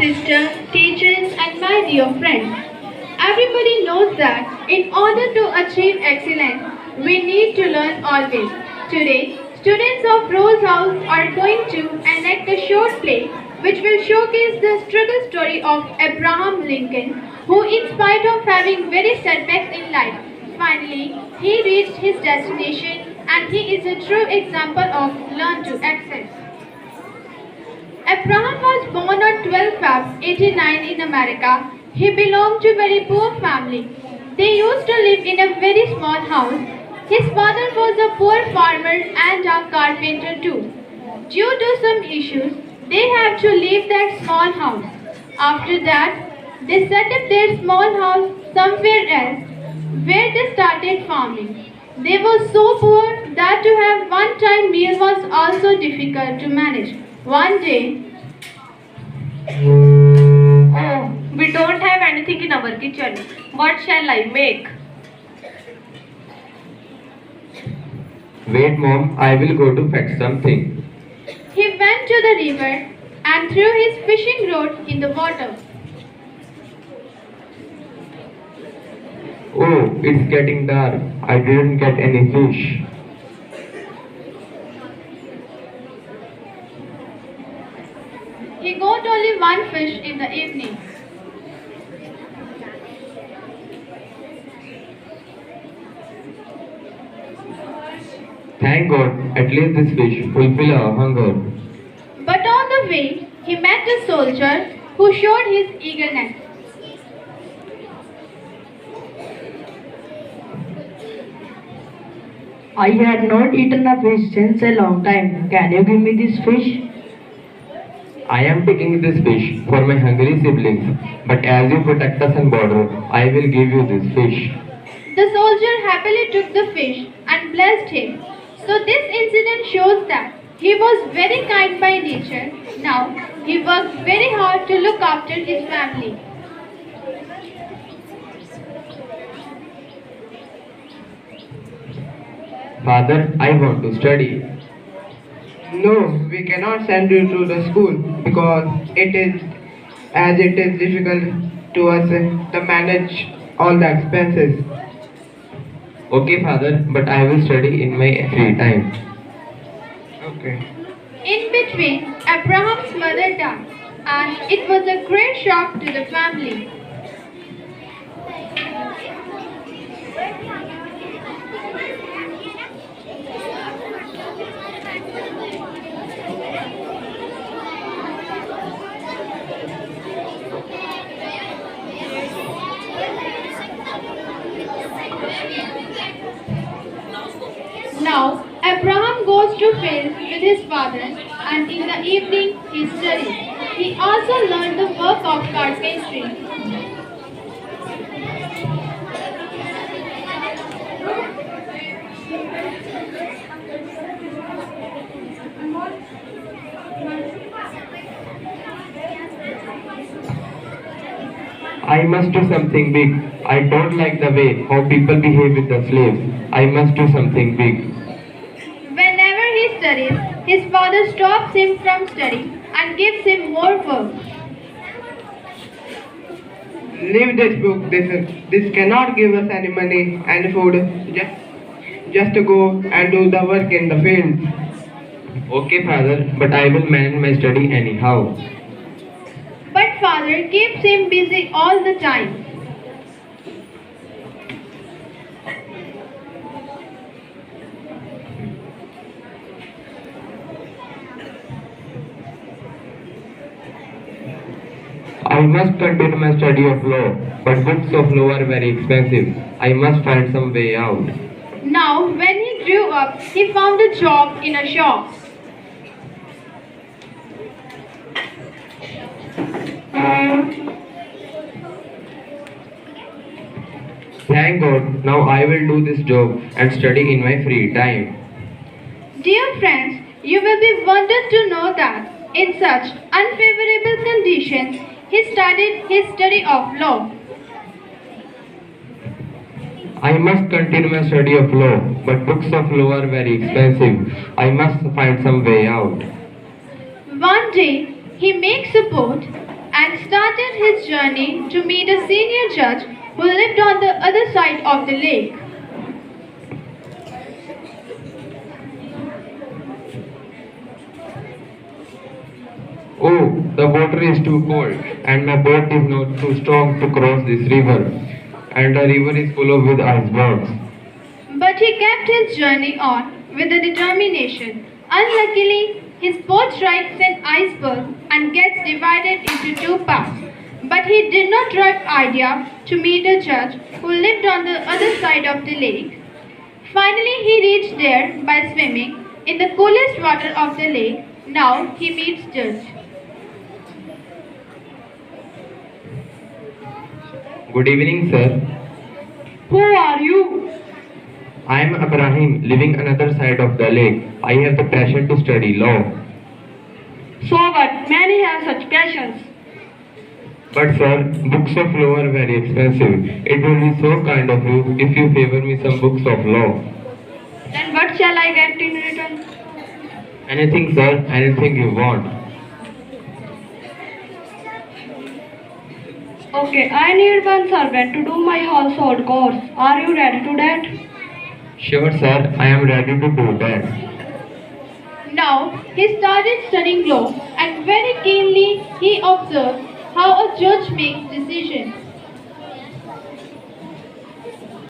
sister, teachers, and my dear friends. Everybody knows that in order to achieve excellence, we need to learn always. Today, students of Rose House are going to enact a short play which will showcase the struggle story of Abraham Lincoln, who, in spite of having very setbacks in life, finally he reached his destination and he is a true example of learn to excel. Abraham was born on 12 Feb 89 in America. He belonged to a very poor family. They used to live in a very small house. His father was a poor farmer and a carpenter too. Due to some issues, they had to leave that small house. After that, they set up their small house somewhere else where they started farming. They were so poor that to have one-time meal was also difficult to manage. One day, Oh, we don't have anything in our kitchen. What shall I make? Wait, Mom, I will go to fetch something. he went to the river and threw his fishing rod in the water. Oh, it's getting dark. I didn't get any fish. He got only one fish in the evening. Thank God, at least this fish fulfill our hunger. But on the way, he met a soldier who showed his eagerness. I had not eaten a fish since a long time. Can you give me this fish? I am taking this fish for my hungry siblings, but as you protect us and border, I will give you this fish. The soldier happily took the fish and blessed him. So this incident shows that he was very kind by nature. Now he worked very hard to look after his family. Father, I want to study. No, we cannot send you to the school because it is difficult to us to manage all the expenses. Okay, Father, but I will study in my free time. Okay. In between, Abraham's mother died, and it was a great shock to the family. Now, Abraham goes to field with his father, and in the evening he studies. He also learned the work of carpentry. I must do something big. I don't like the way how people behave with the slaves. I must do something big. Whenever he studies, his father stops him from studying and gives him more work. Leave this book. This cannot give us any money and food. Just to go and do the work in the field. Okay, Father, but I will manage my study anyhow. But father keeps him busy all the time. I must continue my study of law, but books of law are very expensive. I must find some way out. Now, when he grew up, he found a job in a shop. Thank God, now I will do this job and study in my free time. Dear friends, you will be wondered to know that in such unfavorable conditions, he started his study of law. I must continue my study of law, but books of law are very expensive. I must find some way out. One day, he makes a boat and started his journey to meet a senior judge who lived on the other side of the lake. Oh, the water is too cold, and my boat is not too strong to cross this river, and the river is full of with icebergs. But he kept his journey on with a determination. Unluckily, his boat strikes an iceberg and gets divided into two parts. But he did not drop idea to meet a judge who lived on the other side of the lake. Finally, he reached there by swimming in the coolest water of the lake. Now he meets judge. Good evening, sir. Who are you? I am Abraham, living another side of the lake. I have the passion to study law. So what? Many have such passions. But sir, books of law are very expensive. It will be so kind of you if you favor me some books of law. Then what shall I get in return? Anything, sir, anything you want. Okay, I need one servant to do my household chores. Are you ready to that? Sure, sir, I am ready to do that. Now he started studying law and very keenly he observed how a judge makes decisions.